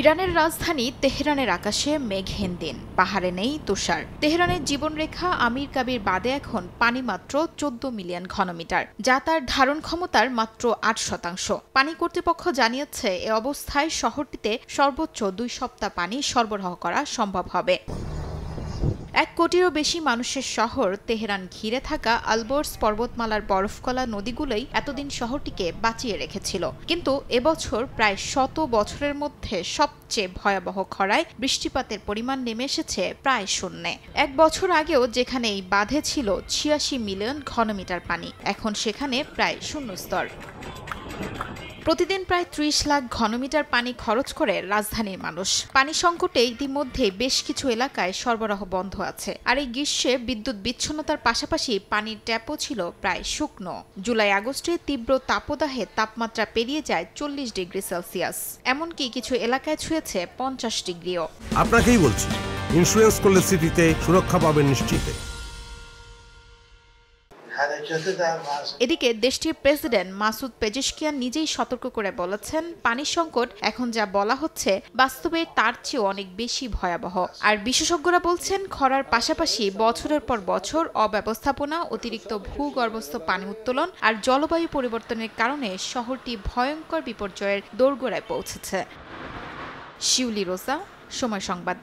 ইরানের রাজধানী তেহরানের আকাশে মেঘহীন দিন, পাহাড়ে নেই তুষার। তেহরানের জীবনরেখা আমির কাবির বাদে এখন পানি মাত্র ১৪ মিলিয়ন ঘনমিটার, যা তার ধারণ ক্ষমতার মাত্র ৮%। পানি কর্তৃপক্ষ জানিয়েছে এ অবস্থায় শহরটিতে সর্বোচ্চ ২ সপ্তাহ পানি সরবরাহ করা সম্ভব হবে। ১ কোটিরও বেশি মানুষের শহর তেহরান ঘিরে থাকা আলবোর্স পর্বতমালার বরফকলা নদীগুলোই এতদিন শহরটিকে বাঁচিয়ে রেখেছিল। কিন্তু এবছর প্রায় ১০০ বছরের মধ্যে সবচেয়ে ভয়াবহ খরায় বৃষ্টিপাতের পরিমাণ নেমে এসেছে প্রায় শূন্যে। ১ বছর আগেও যেখানে এই বাঁধে ছিল ৮৬ মিলিয়ন ঘনমিটার পানি, এখন সেখানে প্রায় শূন্য স্তর। প্রতিদিন প্রায় ৩০ লাখ ঘনমিটার পানি খরচ করে রাজধানীর মানুষ। পানি সংকটে ইতিমধ্যে বেশ কিছু এলাকায় সরবরাহ বন্ধ আছে। আর এই গ্রীষ্মে বিদ্যুৎ বিচ্ছিন্নতার পাশাপাশি পানির ট্যাপও ছিল প্রায় শুকনো। জুলাই আগস্টে তীব্র তাপদাহে তাপমাত্রা পেরিয়ে যায় ৪০ ডিগ্রি সেলসিয়াস, এমনকি কিছু এলাকায় ছুঁয়েছে ৫০ ডিগ্রিও। আপনাকেই বলছি, ইন্স্যুরেন্স করলে সিটিতে সুরক্ষা পাবেন নিশ্চিত। এদিকে দেশটির প্রেসিডেন্ট মাসুদ পেজেশকিয়ান নিজেই সতর্ক করে বলেছেন, পানি সংকট এখন যা বলা হচ্ছে বাস্তবে তার চেয়েও অনেক বেশি ভয়াবহ। আর বিশেষজ্ঞরা বলছেন, খরার পাশাপাশি বছরের পর বছর অব্যবস্থাপনা, অতিরিক্ত ভূগর্ভস্থ পানি উত্তোলন আর জলবায়ু পরিবর্তনের কারণে শহরটি ভয়ঙ্কর বিপর্যয়ের দোরগোড়ায় পৌঁছেছে। শিউলি রোজা, সময় সংবাদ।